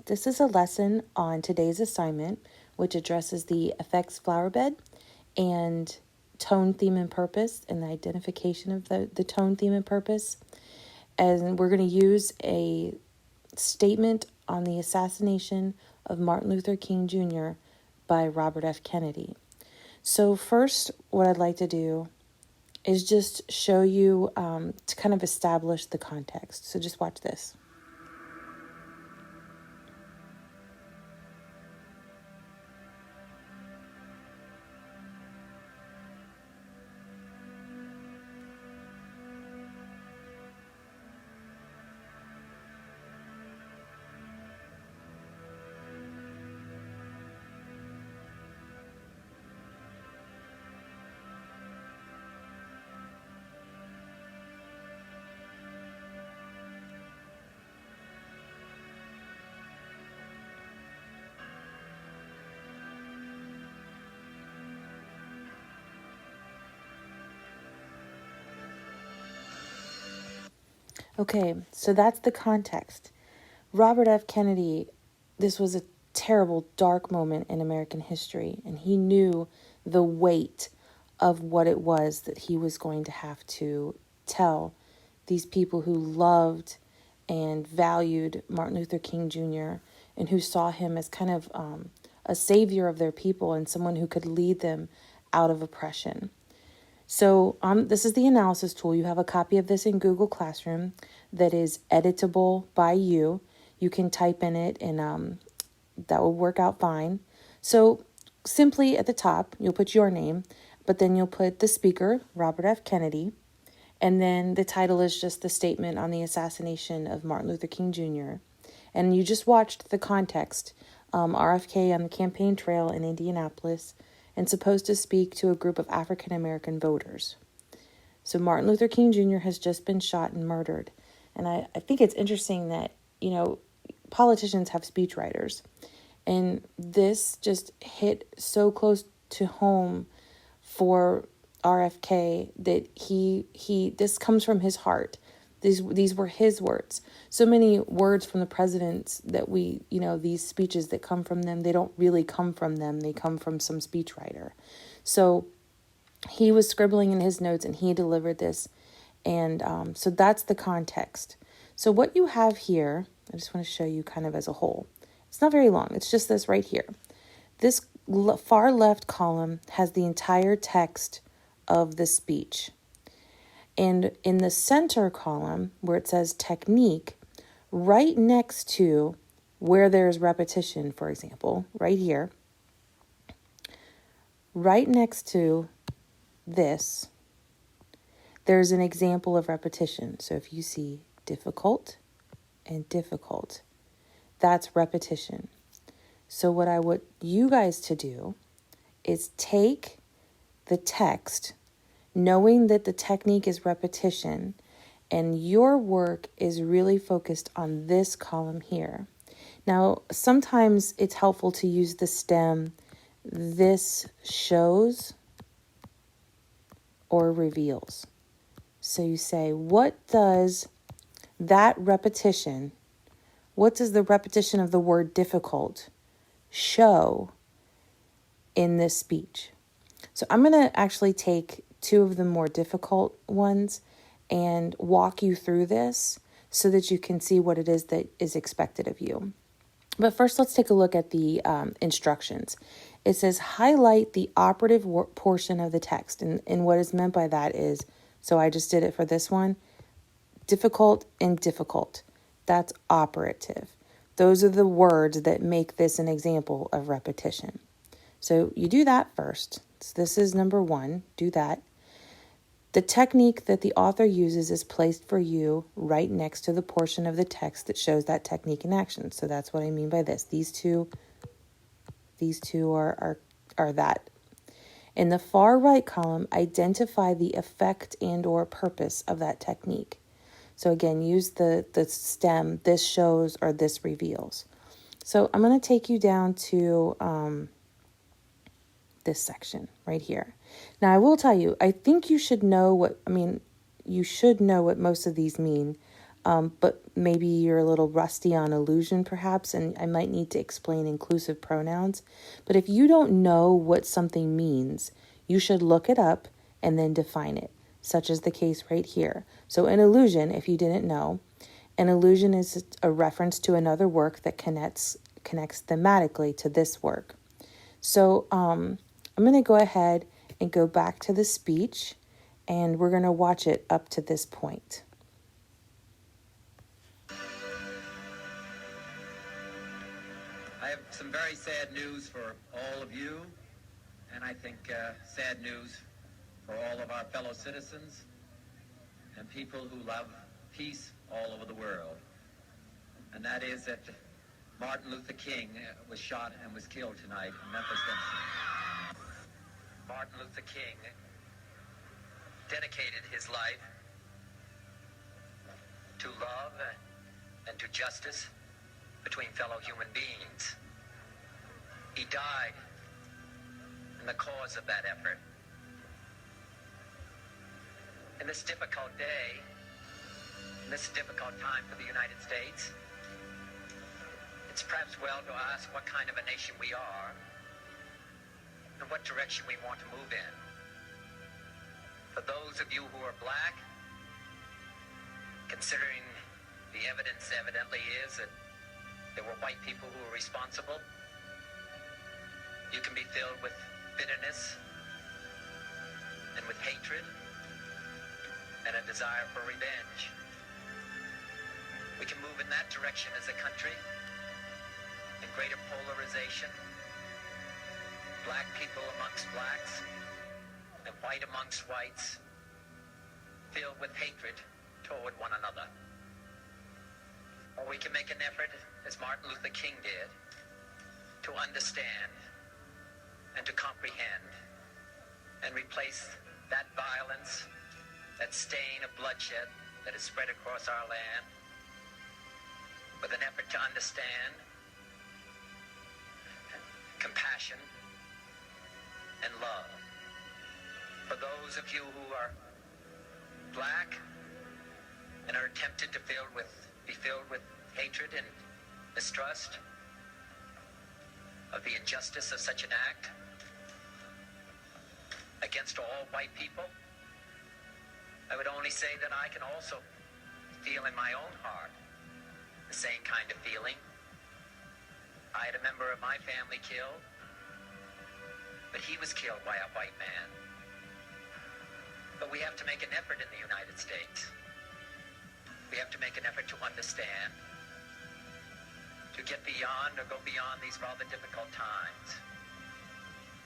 This is a lesson on today's assignment, which addresses the effects flower bed and tone, theme, and purpose, and the identification of the tone, theme, and purpose. And we're going to use a statement on the assassination of Martin Luther King Jr. by Robert F. Kennedy. So first, what I'd like to do is just show you to kind of establish the context. So just watch this. Okay, so that's the context. Robert F. Kennedy, this was a terrible, dark moment in American history, and he knew the weight of what it was that he was going to have to tell these people who loved and valued Martin Luther King Jr. and who saw him as kind of a savior of their people and someone who could lead them out of oppression. So this is the analysis tool. You have a copy of this in Google Classroom that is editable by you. You can type in it and that will work out fine. So simply at the top, you'll put your name, but then you'll put the speaker, Robert F. Kennedy, and then the title is just the statement on the assassination of Martin Luther King Jr. And you just watched the context, RFK on the campaign trail in Indianapolis, and supposed to speak to a group of African American voters. So Martin Luther King Jr. has just been shot and murdered. And I think it's interesting that, politicians have speechwriters. And this just hit so close to home for RFK that this comes from his heart. These were his words. So many words from the presidents that these speeches that come from them, they don't really come from them. They come from some speechwriter. So he was scribbling in his notes and he delivered this. And so that's the context. So what you have here, I just want to show you kind of as a whole. It's not very long. It's just this right here. This far left column has the entire text of the speech. And in the center column, where it says technique, right next to where there's repetition, for example, right here, right next to this, there's an example of repetition. So if you see difficult and difficult, that's repetition. So what I want you guys to do is take the text, knowing that the technique is repetition, and your work is really focused on this column here. Now, sometimes it's helpful to use the stem, this shows or reveals. So you say, what does the repetition of the word difficult show in this speech? So I'm going to actually take two of the more difficult ones and walk you through this so that you can see what it is that is expected of you. But first, let's take a look at the instructions. It says highlight the operative portion of the text. And what is meant by that is, so I just did it for this one, difficult and difficult. That's operative. Those are the words that make this an example of repetition. So you do that first. So this is number one. Do that. The technique that the author uses is placed for you right next to the portion of the text that shows that technique in action. So that's what I mean by this. These two are that. In the far right column, identify the effect and or purpose of that technique. So again, use the stem, this shows or this reveals. So I'm going to take you down to this section right here. Now, I will tell you, I think you should know what most of these mean. but maybe you're a little rusty on illusion perhaps, and I might need to explain inclusive pronouns. But if you don't know what something means, you should look it up and then define it, such as the case right here. So an illusion, if you didn't know, an illusion is a reference to another work that connects thematically to this work. So I'm going to go ahead and go back to the speech, and we're going to watch it up to this point. I have some very sad news for all of you, and I think sad news for all of our fellow citizens and people who love peace all over the world. And that is that Martin Luther King was shot and was killed tonight in Memphis, Tennessee. Martin Luther King dedicated his life to love and to justice between fellow human beings. He died in the cause of that effort. In this difficult day, in this difficult time for the United States, it's perhaps well to ask what kind of a nation we are and what direction we want to move in. For those of you who are black, considering the evidence evidently is that there were white people who were responsible, you can be filled with bitterness and with hatred and a desire for revenge. We can move in that direction as a country, in greater polarization, black people amongst blacks and white amongst whites, filled with hatred toward one another. Or we can make an effort, as Martin Luther King did, to understand and to comprehend and replace that violence, that stain of bloodshed that is spread across our land, with an effort to understand compassion and love. For those of you who are black and are tempted to be filled with hatred and mistrust of the injustice of such an act against all white people, I would only say that I can also feel in my own heart the same kind of feeling. I had a member of my family killed, but he was killed by a white man. But we have to make an effort in the United States. We have to make an effort to understand, to get beyond or go beyond these rather difficult times.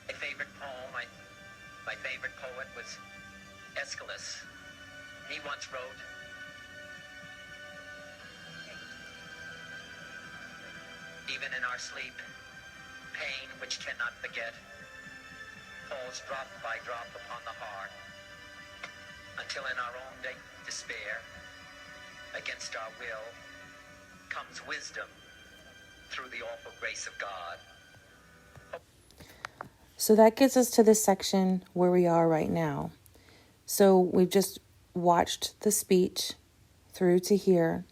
My favorite poem, my favorite poet was Aeschylus. He once wrote, "Even in our sleep, pain which cannot forget falls drop by drop upon the heart, until in our own despair, against our will, comes wisdom through the awful grace of God." So that gets us to this section where we are right now. So we've just watched the speech through to here,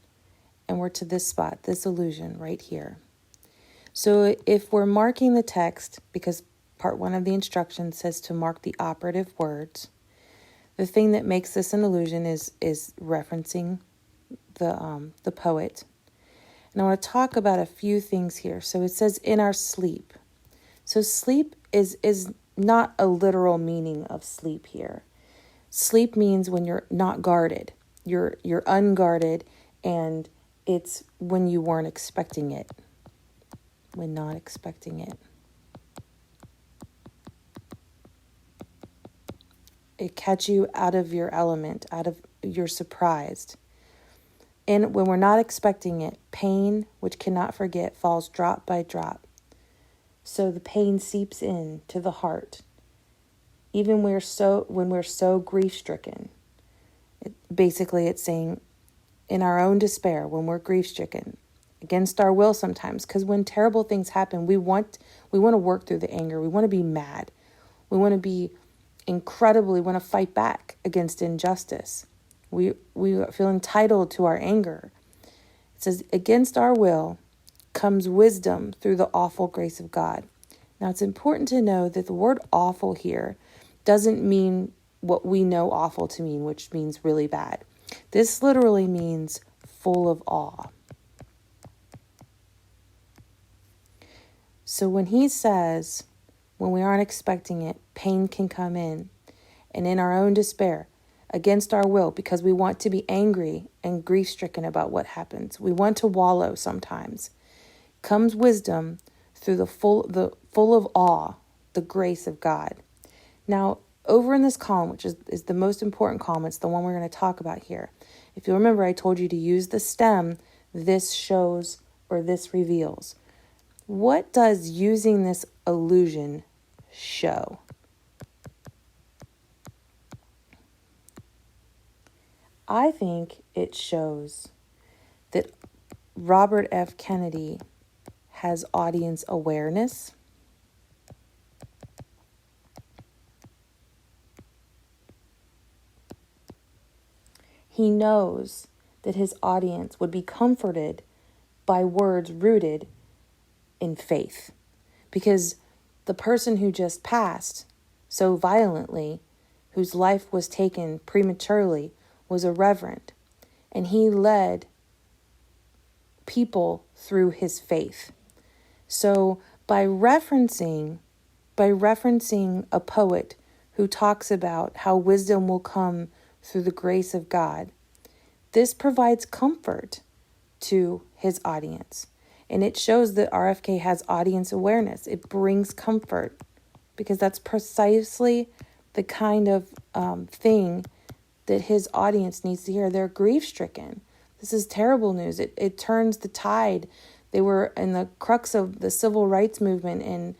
and we're to this spot, this illusion right here. So if we're marking the text, because part 1 of the instruction says to mark the operative words, the thing that makes this an illusion is referencing the poet. And I want to talk about a few things here. So it says in our sleep. So sleep is not a literal meaning of sleep here. Sleep means when you're not guarded. You're unguarded, and it's when you weren't expecting it. When not expecting it. It catch you out of your element, you're surprised. And when we're not expecting it, pain, which cannot forget, falls drop by drop. So the pain seeps in to the heart. Even when we're so grief-stricken. Basically, it's saying in our own despair, when we're grief-stricken, against our will sometimes, because when terrible things happen, we want to work through the anger. We want to be mad. We want to be we want to fight back against injustice. We feel entitled to our anger. It says, against our will comes wisdom through the awful grace of God. Now, it's important to know that the word awful here doesn't mean what we know awful to mean, which means really bad. This literally means full of awe. So when he says, when we aren't expecting it, pain can come in, and in our own despair, against our will, because we want to be angry and grief-stricken about what happens. We want to wallow sometimes. Comes wisdom through the full of awe, the grace of God. Now, over in this column, which is the most important column, it's the one we're going to talk about here. If you remember, I told you to use the stem, this shows or this reveals. What does using this illusion show? I think it shows that Robert F. Kennedy has audience awareness. He knows that his audience would be comforted by words rooted in faith. Because the person who just passed so violently, whose life was taken prematurely, was a reverend. And he led people through his faith. So by referencing a poet who talks about how wisdom will come through the grace of God, this provides comfort to his audience. And it shows that RFK has audience awareness. It brings comfort because that's precisely the kind of thing that his audience needs to hear. They're grief-stricken. This is terrible news. It turns the tide. They were in the crux of the civil rights movement and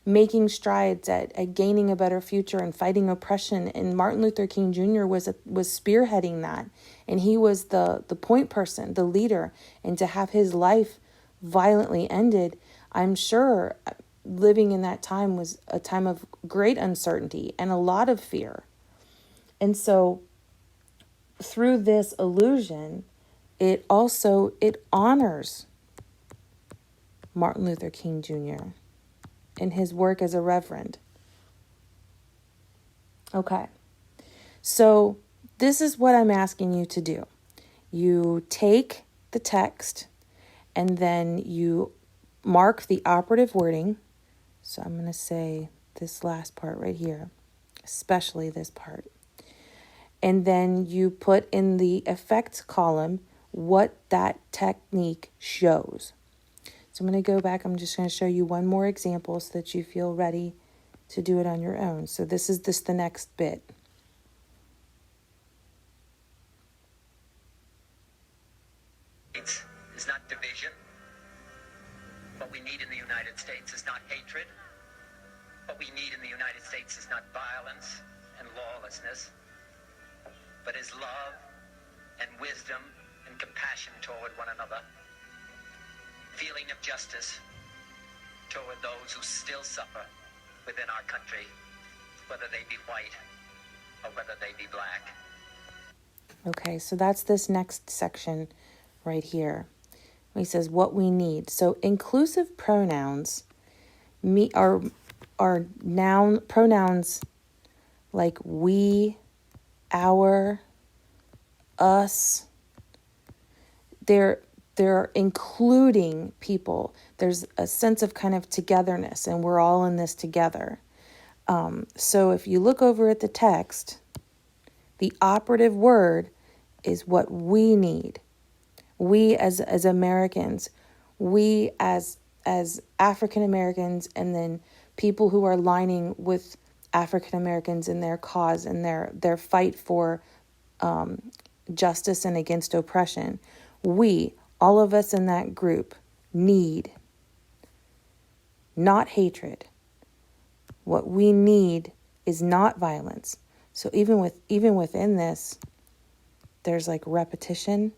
making strides at gaining a better future and fighting oppression. And Martin Luther King Jr. was spearheading that. And he was the point person, the leader. And to have his life violently ended, I'm sure living in that time was a time of great uncertainty and a lot of fear. And so through this illusion, it honors Martin Luther King Jr. in his work as a reverend. Okay, so this is what I'm asking you to do. You take the text and then you mark the operative wording. So I'm going to say this last part right here, especially this part. And then you put in the effects column what that technique shows. So I'm going to go back. I'm just going to show you one more example so that you feel ready to do it on your own. So this is the next bit. It's not division. What we need in the United States is not hatred. What we need in the United States is not violence and lawlessness, but is love and wisdom and compassion toward one another. Feeling of justice toward those who still suffer within our country, whether they be white or whether they be black. Okay, so that's this next section right here. He says what we need. So inclusive pronouns are noun pronouns like we, our, us. They're including people. There's a sense of kind of togetherness, and we're all in this together. So if you look over at the text, the operative word is what we need. We as Americans, we as African Americans, and then people who are lining with African Americans in their cause and their fight for justice and against oppression. We, all of us in that group, need not hatred. What we need is not violence. So even within this, there's like repetition.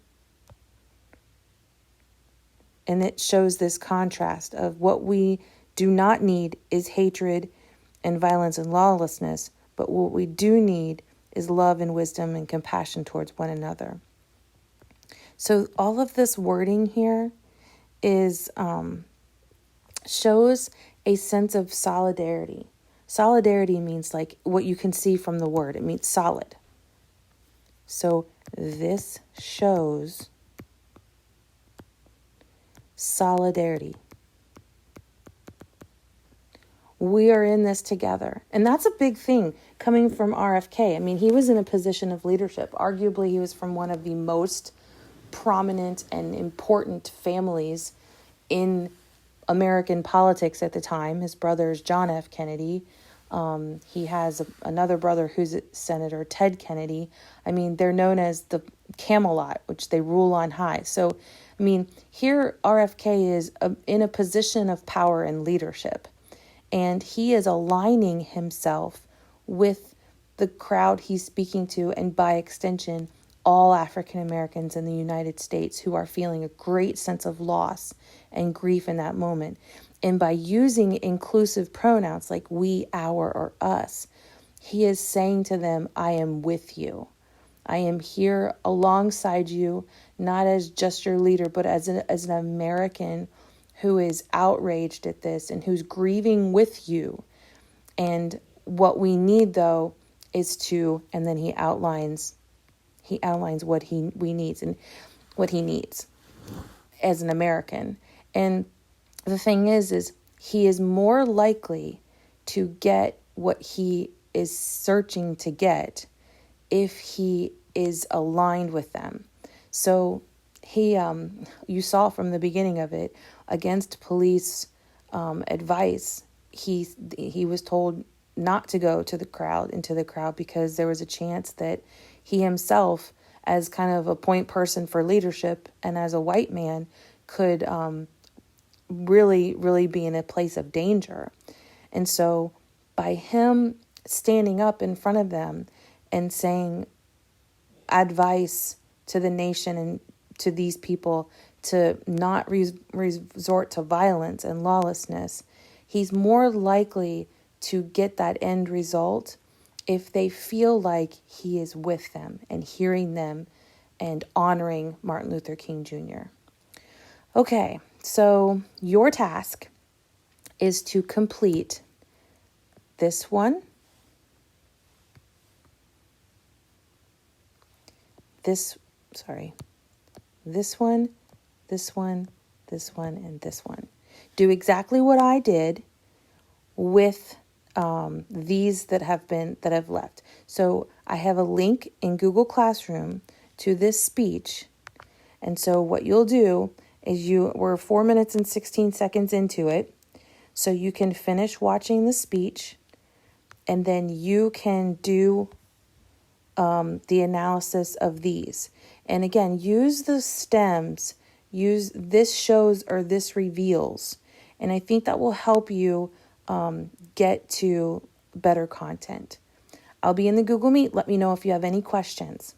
And it shows this contrast of what we do not need is hatred and violence and lawlessness, but what we do need is love and wisdom and compassion towards one another. So all of this wording here is shows a sense of solidarity. Solidarity means like what you can see from the word. It means solid. So this shows solidarity. We are in this together. And that's a big thing coming from RFK. I mean, he was in a position of leadership. Arguably, he was from one of the most prominent and important families in American politics at the time. His brother is John F. Kennedy. He has another brother who's Senator Ted Kennedy. I mean, they're known as the Camelot, which they rule on high. So, I mean, here RFK is in a position of power and leadership. And he is aligning himself with the crowd he's speaking to, and by extension, all African Americans in the United States who are feeling a great sense of loss and grief in that moment. And by using inclusive pronouns like we, our, or us, he is saying to them, I am with you. I am here alongside you, not as just your leader, but as an American who is outraged at this and who's grieving with you. And what we need, though, is to, and then he outlines what he needs and what he needs as an American. And the thing is he is more likely to get what he is searching to get if he is aligned with them. So he, you saw from the beginning of it, against police advice, he was told not to go into the crowd, because there was a chance that he himself, as kind of a point person for leadership and as a white man, could really, really be in a place of danger. And so by him standing up in front of them and saying advice to the nation and to these people to not resort to violence and lawlessness, he's more likely to get that end result if they feel like he is with them and hearing them and honoring Martin Luther King Jr. Okay, so your task is to complete this one, this one, and this one. Do exactly what I did with these that have left. So I have a link in Google Classroom to this speech. And so what you'll do is we're 4 minutes and 16 seconds into it. So you can finish watching the speech, and then you can do the analysis of these. And again, use the stems, use this shows or this reveals. And I think that will help you get to better content. I'll be in the Google Meet. Let me know if you have any questions.